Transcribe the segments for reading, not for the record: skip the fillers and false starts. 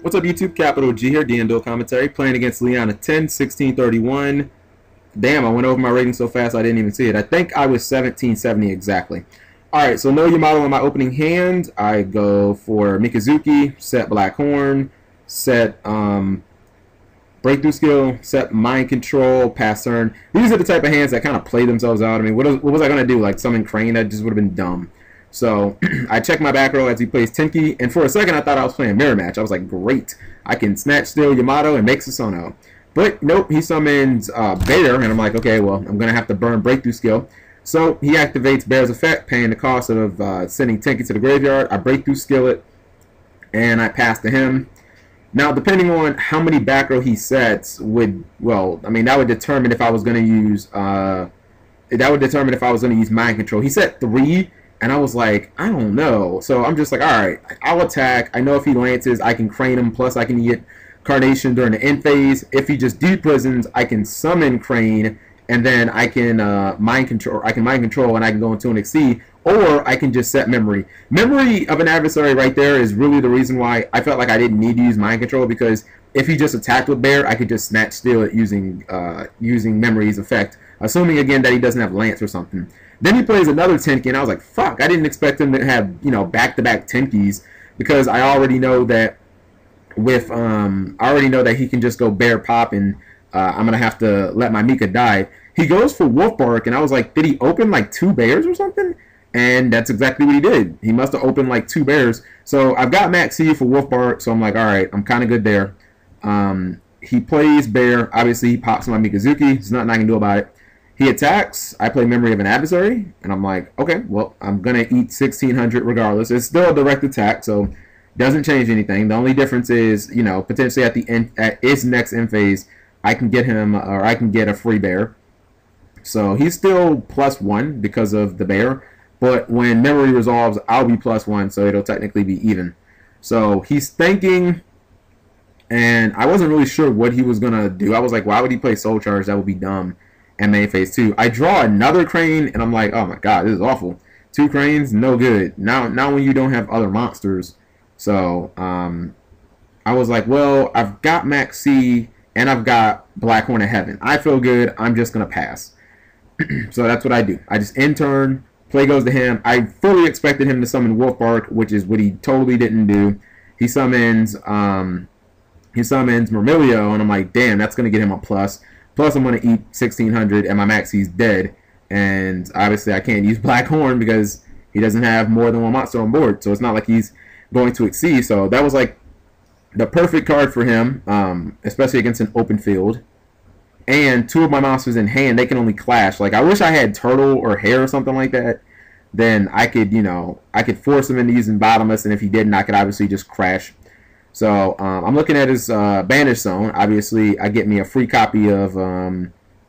What's up, YouTube? Capital G here, Duel Commentary, playing against Leon at 10, 16, 31. Damn, I went over my rating so fast I didn't even see it. I think I was 1770 exactly. Alright, so know your model in my opening hand. I go for Mikazuki, set Black Horn, set Breakthrough Skill, set Mind Control, pass turn. These are the type of hands that kind of play themselves out. I mean, what was I going to do? Like summon Crane? That just would have been dumb. So I checked my back row as he plays Tenki, and for a second I thought I was playing Mirror Match. I was like, great, I can Snatch Steal Yamato and make Susanoo. But nope, he summons Bear, and I'm like, okay, well, I'm going to have to burn Breakthrough Skill. So he activates Bear's effect, paying the cost of sending Tenki to the graveyard. I Breakthrough Skill it, and I pass to him. Now, depending on how many back row he sets that would determine if I was going to use Mind Control. He set 3. And I was like, I don't know. So I'm just like, alright, I'll attack. I know if he lances, I can Crane him. Plus, I can get Carnation during the end phase. If he just de-prisons, I can summon Crane. And then I can Mind Control, and I can go into an XC. Or I can just set Memory. Memory of an adversary right there is really the reason why I felt like I didn't need to use Mind Control. Because if he just attacked with Bear, I could just Snatch Steal it using Memory's effect. Assuming, again, that he doesn't have Lance or something. Then he plays another Tenki, and I was like, fuck, I didn't expect him to have, back-to-back Tenkis, because I already know that he can just go Bear Pop, and I'm going to have to let my Mika die. He goes for Wolf Bark, and I was like, did he open like 2 bears or something? And that's exactly what he did. He must have opened like 2 bears. So I've got Max C for Wolf Bark, so I'm like, alright, I'm kind of good there. He plays Bear. Obviously, he pops my Mikazuki. There's nothing I can do about it. He attacks. I play Memory of an Adversary, and I'm like, okay, well, I'm going to eat 1600 regardless. It's still a direct attack, so doesn't change anything. The only difference is, potentially at the end, at his next end phase, I can get him, or I can get a free bear. So he's still +1 because of the bear, but when Memory resolves, I'll be +1, so it'll technically be even. So he's thinking, and I wasn't really sure what he was going to do. I was like, why would he play Soul Charge? That would be dumb. And main phase 2. I draw another Crane, and I'm like, oh my god, this is awful. 2 Cranes, no good. Now when you don't have other monsters. So, I was like, well, I've got Max C, and I've got Black Horn of Heaven. I feel good. I'm just going to pass. So that's what I do. I just end turn, play goes to him. I fully expected him to summon Wolf Bark, which is what he totally didn't do. He summons Myrmilio, and I'm like, damn, that's going to get him a plus. Plus, I'm going to eat 1600, and my Maxi's dead. And obviously, I can't use Black Horn because he doesn't have more than 1 monster on board. So it's not like he's going to exceed. So that was like the perfect card for him, especially against an open field. And 2 of my monsters in hand, they can only clash. Like, I wish I had Turtle or Hare or something like that. Then I could, I could force him into using Bottomless. And if he didn't, I could obviously just crash. So, I'm looking at his Banish Zone. Obviously, I get me a free copy of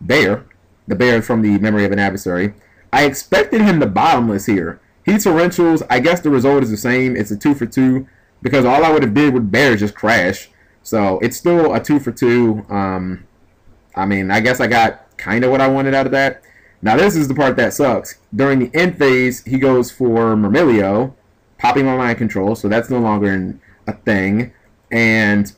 Bear. The Bear from the Memory of an Adversary. I expected him to Bottomless here. He Torrentials. I guess the result is the same. It's a 2 for 2. Because all I would have did with Bear is just crash. So, it's still a 2 for 2. I mean, I guess I got kind of what I wanted out of that. Now, this is the part that sucks. During the end phase, he goes for Myrmilio. Popping my Mind Control. So, that's no longer a thing. And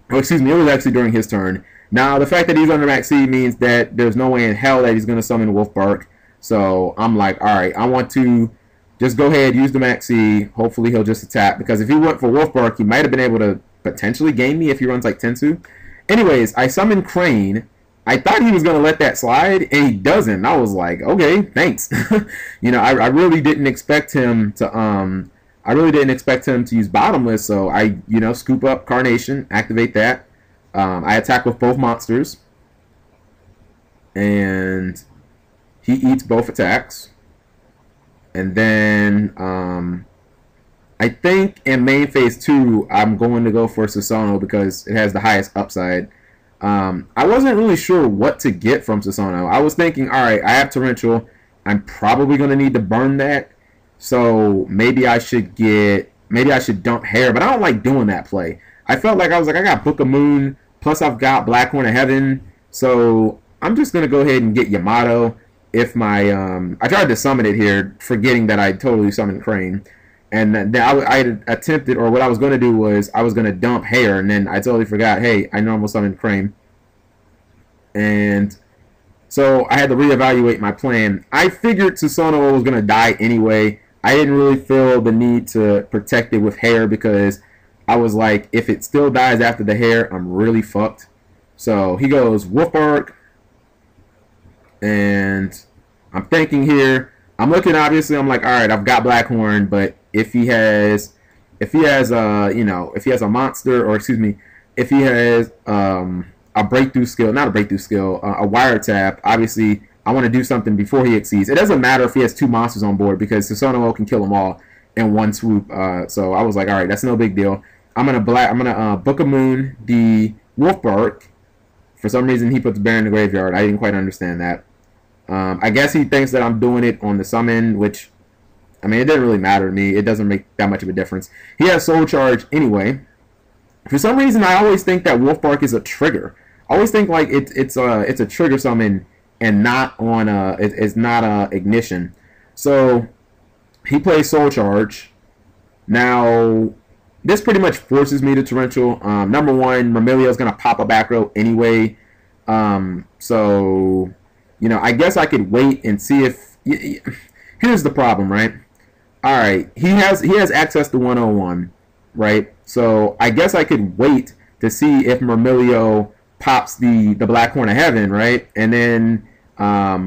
it was actually during his turn. Now the fact that he's under Max C means that there's no way in hell that he's going to summon Wolf Bark. So I'm like, alright, I want to just go ahead, use the Max C. Hopefully he'll just attack, because if he went for Wolf Bark, he might have been able to potentially game me if he runs like Tensu. Anyways, I summoned Crane. I thought he was going to let that slide, and he doesn't. I was like, okay, thanks. I really didn't expect him to use Bottomless, so I, scoop up Carnation, activate that. I attack with both monsters, and he eats both attacks. And then, I think in main phase 2, I'm going to go for Susanoo because it has the highest upside. I wasn't really sure what to get from Susanoo. I was thinking, alright, I have Torrential. I'm probably going to need to burn that. So maybe I should dump Hare, but I don't like doing that play. I felt like I got Book of Moon, plus I've got Black Horn of Heaven, so I'm just gonna go ahead and get Yamato. If my I tried to summon it here, forgetting that I totally summoned Crane, And then I had attempted, or what I was going to do was I was going to dump Hair, and then I totally forgot, hey, I normal summoned Crane. And so I had to reevaluate my plan. I figured Susanoo was going to die anyway. I didn't really feel the need to protect it with Hair because I was like, if it still dies after the Hair, I'm really fucked. So he goes Wolf Bark, and I'm thinking here. I'm looking, obviously, I'm like, all right, I've got Blackhorn, but if he has a monster, or excuse me, if he has a breakthrough skill, not a breakthrough skill, a wiretap, obviously I want to do something before he exceeds. It doesn't matter if he has 2 monsters on board because Susanoo can kill them all in one swoop. So I was like, all right, that's no big deal. I'm gonna Book of Moon the Wolf Bark. For some reason, he puts Bear in the graveyard. I didn't quite understand that. I guess he thinks that I'm doing it on the summon, which, I mean, it didn't really matter to me. It doesn't make that much of a difference. He has Soul Charge anyway. For some reason, I always think that Wolf Bark is a trigger. I always think like it's a trigger summon and not on it's not a ignition. So he plays Soul Charge. Now this pretty much forces me to torrential. Number one, Myrmilion's gonna pop a back row anyway. So I guess I could wait and see if. Here's the problem, right? All right, he has access to 101, right? So I guess I could wait to see if Myrmilio pops the Black Horn of Heaven, right? And then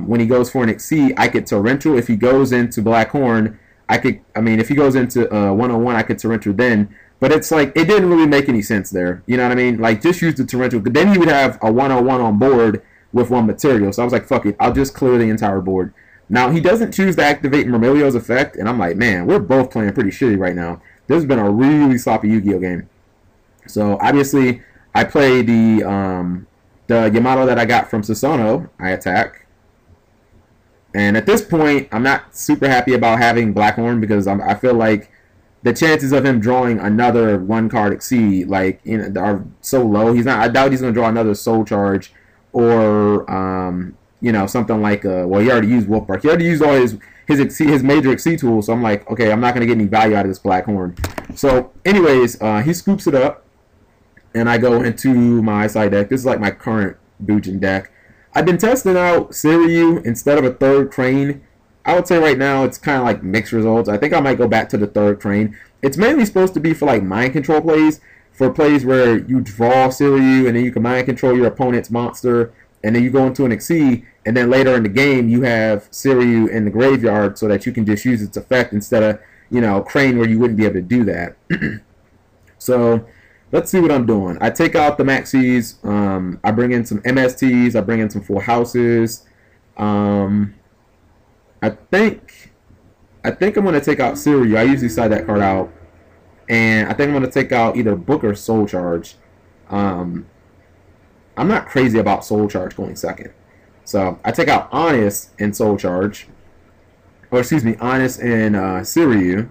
when he goes for an Exceed, I could torrential. If he goes into Black Horn, if he goes into 101, I could torrential then. But it's like, it didn't really make any sense there. You know what I mean? Like, just use the torrential. But then he would have a 101 on board with 1 material. So I was like, fuck it. I'll just clear the entire board. Now, he doesn't choose to activate Myrmilio's effect. And I'm like, man, we're both playing pretty shitty right now. This has been a really sloppy Yu-Gi-Oh game. So, obviously, I play the Yamato that I got from Susanoo. I attack. And at this point, I'm not super happy about having Blackhorn because I feel like the chances of him drawing another 1-card Exceed are so low. I doubt he's going to draw another Soul Charge or something like he already used Wolf Bark. He already used all his major Exceed tools. So I'm like, okay, I'm not going to get any value out of this Blackhorn. So anyways, he scoops it up, and I go into my side deck. This is like my current Bujin deck. I've been testing out Siryu instead of a 3rd Crane. I would say right now it's kind of like mixed results. I think I might go back to the 3rd Crane. It's mainly supposed to be for like mind control plays, for plays where you draw Siryu and then you can mind control your opponent's monster, and then you go into an Exceed, and then later in the game you have Siryu in the graveyard so that you can just use its effect instead of Crane where you wouldn't be able to do that. So let's see what I'm doing. I take out the Maxis. I bring in some MSTs. I bring in some Full Houses. I think I'm going to take out Siryu. I usually side that card out. And I think I'm going to take out either Book or Soul Charge. I'm not crazy about Soul Charge going second. So I take out Honest and Soul Charge. Or excuse me, Honest and Siryu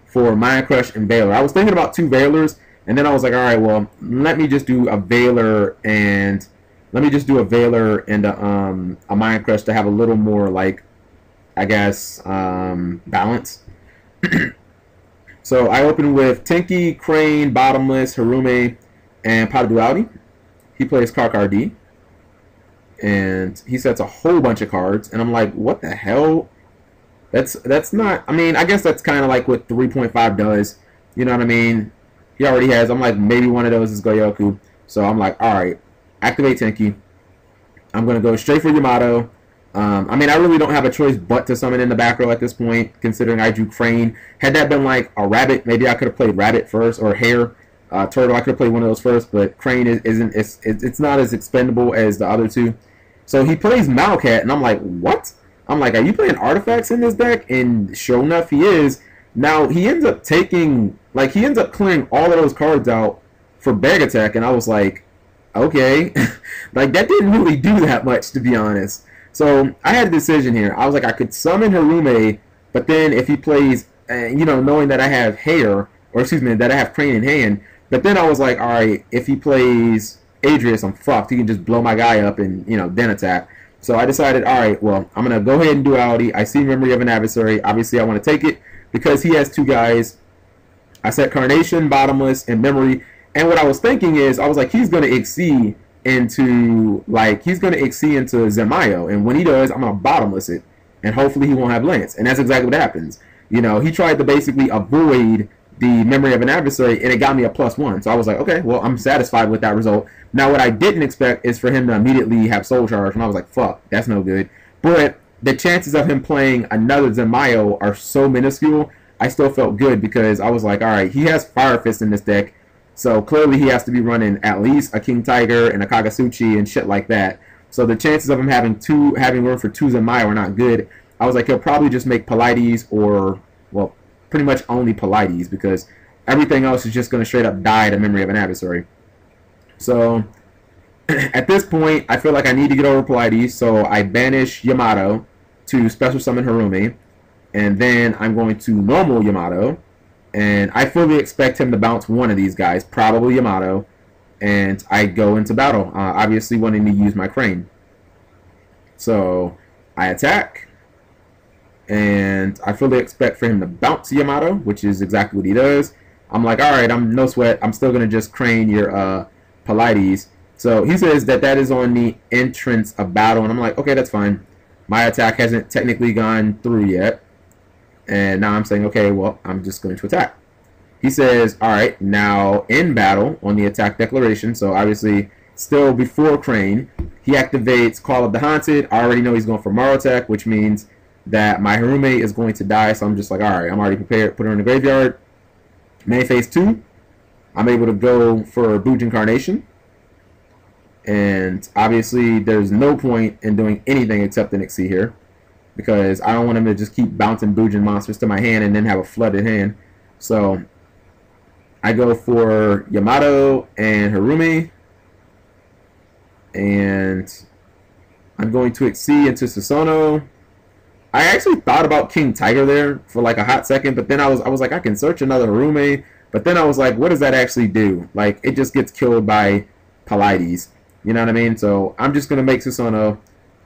for Mind Crush and Veiler. I was thinking about 2 Veilers. And then I was like, all right, well, let me just do a Veiler and a Mind Crush to have a little more, like, I guess, balance. So I open with Tenki, Crane, Bottomless, Harume, and Pot of Duality. He plays Karkar-D. And he sets a whole bunch of cards. And I'm like, what the hell? That's not, I mean, I guess that's kind of like what 3.5 does. You know what I mean? He already has, I'm like, maybe one of those is Goyoku. So I'm like, alright, activate Tenki. I'm going to go straight for Yamato. I mean, I really don't have a choice but to summon in the back row at this point, considering I drew Crane. Had that been like a Rabbit, maybe I could have played Rabbit first, or Hare. Turtle, I could have played one of those first, but Crane it's not as expendable as the other 2. So he plays Malcat, and I'm like, what? I'm like, are you playing artifacts in this deck? And sure enough, he is. Now, he ends up clearing all of those cards out for Bag Attack, and I was like, okay. Like, that didn't really do that much, to be honest. So, I had a decision here. I was like, I could summon Harume, but then if he plays, knowing that I have Hare, or excuse me, that I have Crane in hand, but then I was like, alright, if he plays Adrius, I'm fucked. He can just blow my guy up and, then attack. So I decided, alright, well, I'm going to go ahead and Duality. I see Memory of an Adversary. Obviously, I want to take it. because he has two guys. I set Carnation, Bottomless, and Memory. And what I was thinking is, I was like, he's going to exceed into Zemayo. And when he does, I'm going to Bottomless it. And hopefully he won't have Lance. And that's exactly what happens. You know, he tried to basically avoid the Memory of an Adversary, and it got me a +1. So I was like, okay, well, I'm satisfied with that result. Now, what I didn't expect is for him to immediately have Soul Charge. And I was like, fuck, that's no good. But the chances of him playing another Zemayo are so minuscule, I still felt good because I was like, all right, he has Fire Fist in this deck. So clearly he has to be running at least a King Tiger and a Kagasuchi and shit like that. So the chances of him having room for two Zemayo are not good. I was like, he'll probably just make Polites or, well, pretty much only Polites because everything else is just going to straight up die to Memory of an Adversary. So at this point, I feel like I need to get over Polites, so I banish Yamato to Special Summon Harumi, and then I'm going to normal Yamato, and I fully expect him to bounce one of these guys, probably Yamato, and I go into battle, obviously wanting to use my Crane. So I attack, and I fully expect for him to bounce Yamato, which is exactly what he does. I'm like, alright, I'm no sweat, I'm still going to just Crane your Polites. So he says that is on the entrance of battle, and I'm like, okay, that's fine. My attack hasn't technically gone through yet. And now I'm saying, okay, well, I'm just going to attack. He says, alright, now in battle on the attack declaration, so obviously still before Crane, he activates Call of the Haunted. I already know he's going for Marotech, which means that my Harume is going to die, so I'm just like, alright, I'm already prepared, put her in the graveyard. Main phase 2, I'm able to go for Bujin Carnation. And obviously there's no point in doing anything except an Xyz here, because I don't want him to just keep bouncing Bujin monsters to my hand and then have a flooded hand. So I go for Yamato and Harumi, and I'm going to Xyz into Susanoo. I actually thought about King Tiger there for like a hot second, but then I was like, I can search another Harumi, but then I was like, what does that actually do? Like, it just gets killed by Polites. You know what I mean? So I'm just going to make Susanoo.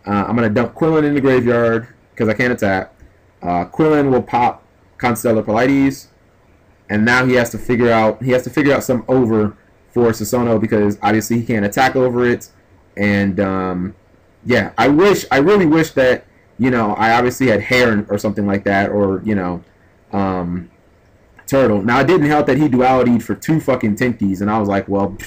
I'm going to dump Quillen in the graveyard because I can't attack. Quillen will pop Constellar Polites, and now he has to figure out some over for Susanoo because obviously he can't attack over it. And yeah, I really wish that, you know, I obviously had Heron or something like that, or, you know, Turtle. Now it didn't help that he duality'd for 2 fucking Tinkies, and I was like, well,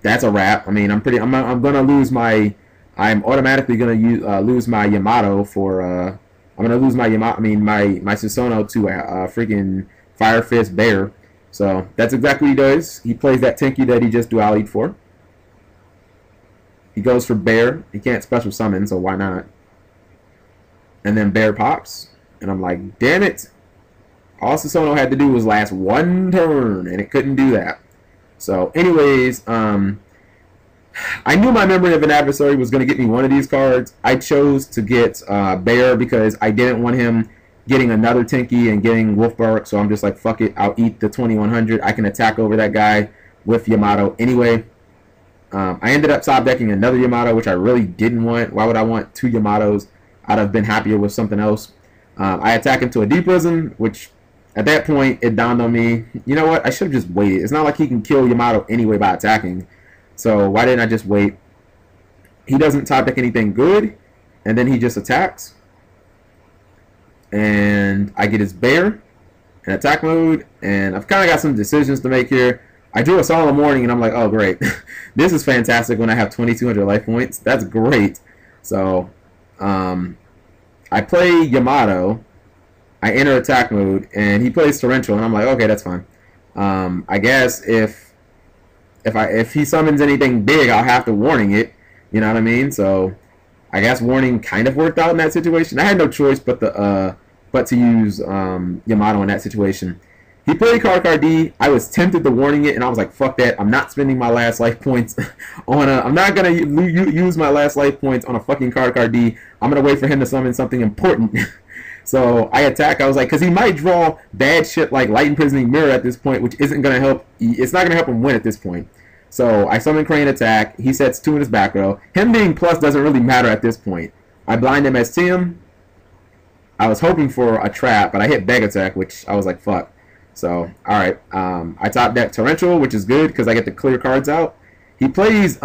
that's a wrap. I mean, I'm gonna lose my. I'm automatically gonna lose my Yamato for. I'm gonna lose my Yamato. I mean, my Susanoo to a freaking Fire Fist Bear. So that's exactly what he does. He plays that Tinky that he just duality'd for. He goes for Bear. He can't special summon, so why not? And then Bear pops, and I'm like, damn it! All Susanoo had to do was last 1 turn, and it couldn't do that. So, anyways, I knew my Memory of an Adversary was going to get me one of these cards. I chose to get Bear because I didn't want him getting another Tinky and getting Wolfbark, so I'm just like, fuck it, I'll eat the 2100. I can attack over that guy with Yamato anyway. I ended up top decking another Yamato, which I really didn't want. Why would I want 2 Yamatos? I'd have been happier with something else. I attack into a Deep Prism, which at that point, it dawned on me, you know what, I should have just waited. It's not like he can kill Yamato anyway by attacking. So why didn't I just wait? He doesn't top deck anything good, and then he just attacks. And I get his Bear in attack mode, and I've kind of got some decisions to make here. I drew a Solemn Warning, and I'm like, oh, great. This is fantastic when I have 2,200 life points. That's great. So I play Yamato. I enter attack mode, and he plays Torrential, and I'm like, okay, that's fine. I guess if he summons anything big, I'll have to Warning it. You know what I mean? So I guess Warning kind of worked out in that situation. I had no choice but to use Yamato in that situation. He played Card D. I was tempted to Warning it, and I was like, fuck that. I'm not spending my last life points on a... I'm not going to use my last life points on a fucking Card D. I'm going to wait for him to summon something important. So I attack. I was like, because he might draw bad shit like Light Imprisoning Mirror at this point, which isn't going to help. It's not going to help him win at this point. So I summon Crane attack. He sets 2 in his back row. Him being plus doesn't really matter at this point. I blind him as TM. I was hoping for a trap, but I hit MegaCapitalG, which I was like, fuck. So, alright. I top deck Torrential, which is good because I get to clear cards out. He plays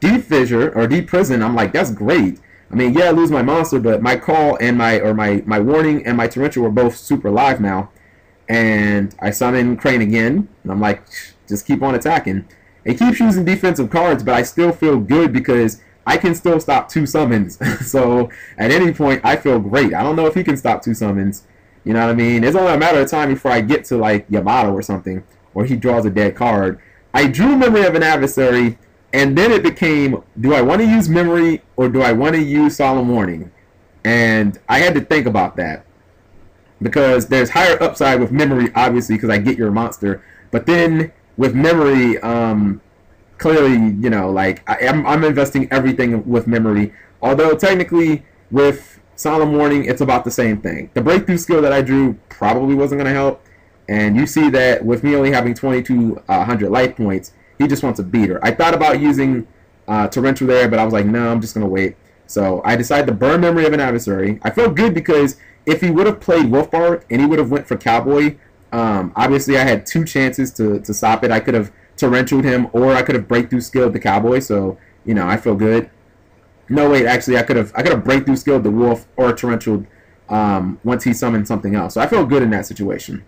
Deep Fissure or Deep Prison. I'm like, that's great. I mean, yeah, I lose my monster, but my call and my warning and my Torrential were both super live now. And I summon Crane again, and I'm like, just keep on attacking. It keeps using defensive cards, but I still feel good because I can still stop 2 summons. So at any point, I feel great. I don't know if he can stop 2 summons. You know what I mean? It's only a matter of time before I get to like Yamato or something, or he draws a dead card. I drew Memory of an Adversary, and then it became, do I want to use Memory or do I want to use Solemn Warning? And I had to think about that. Because there's higher upside with Memory, obviously, because I get your monster. But then with Memory, clearly, you know, like I'm investing everything with Memory. Although technically with Solemn Warning, it's about the same thing. The breakthrough skill that I drew probably wasn't going to help. And you see that with me only having 2,200 life points, he just wants a beater. I thought about using Torrential there, but I was like, no, I'm just going to wait. So I decided to burn Memory of an Adversary. I felt good because if he would have played Wolfbark and he would have went for Cowboy, obviously I had 2 chances to stop it. I could have Torrentialed him, or I could have breakthrough skilled the Cowboy. So, you know, I feel good. No, wait, actually I could have breakthrough skilled the Wolf or Torrentialed once he summoned something else. So I feel good in that situation.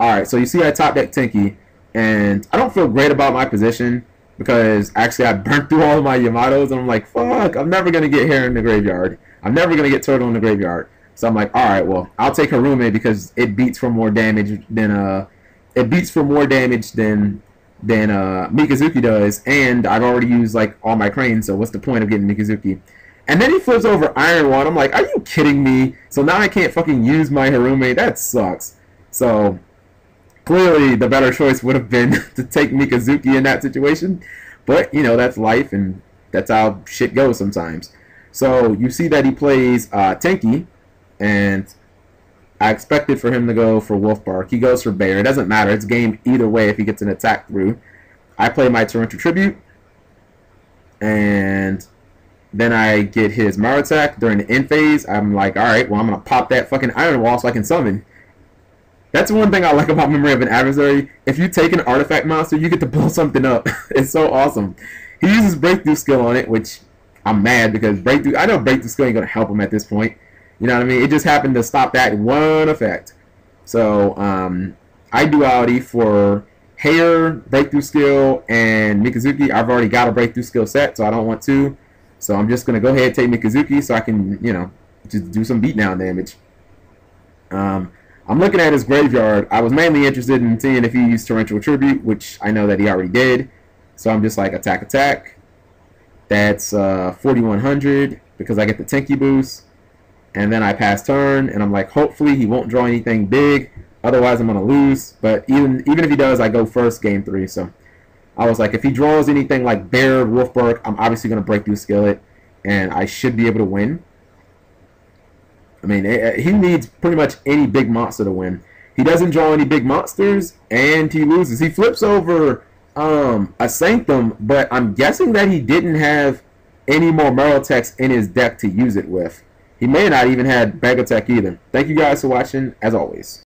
Alright, so you see I top deck Tenki, and I don't feel great about my position because actually I burnt through all of my Yamatos, and I'm like, fuck, I'm never going to get Hare in the graveyard. I'm never going to get Turtle in the graveyard. So I'm like, all right, well, I'll take Harume because it beats for more damage than Mikazuki does, and I've already used like all my cranes, so what's the point of getting Mikazuki? And then he flips over Iron Wand. I'm like, are you kidding me? So now I can't fucking use my Harume. That sucks. So clearly the better choice would have been to take Mikazuki in that situation, but you know, that's life, and that's how shit goes sometimes. So you see that he plays Tenki. And I expected for him to go for Wolfbark. He goes for Bear. It doesn't matter. It's game either way if he gets an attack through. I play my Torrential Tribute. And then I get his Mario attack during the end phase. I'm like, alright, well, I'm going to pop that fucking Iron Wall so I can summon. That's one thing I like about Memory of an Adversary. If you take an artifact monster, you get to blow something up. It's so awesome. He uses Breakthrough skill on it, which I'm mad because I know Breakthrough skill ain't going to help him at this point. You know what I mean? It just happened to stop that one effect. So, I duality for Hare, Breakthrough Skill, and Mikazuki. I've already got a Breakthrough Skill set, so I don't want to. So I'm just going to go ahead and take Mikazuki so I can, you know, just do some beatdown damage. I'm looking at his graveyard. I was mainly interested in seeing if he used Torrential Tribute, which I know that he already did. So I'm just like, attack, attack. That's 4,100 because I get the Tenki boost. And then I pass turn, and I'm like, hopefully he won't draw anything big. Otherwise, I'm going to lose. But even if he does, I go first game 3. So I was like, if he draws anything like Bear, Wolfbark, I'm obviously going to breakthrough skill it, and I should be able to win. I mean, he needs pretty much any big monster to win. He doesn't draw any big monsters, and he loses. He flips over a Sanctum, but I'm guessing that he didn't have any more Meryl in his deck to use it with. He may not even had Bag Attack either. Thank you guys for watching, as always.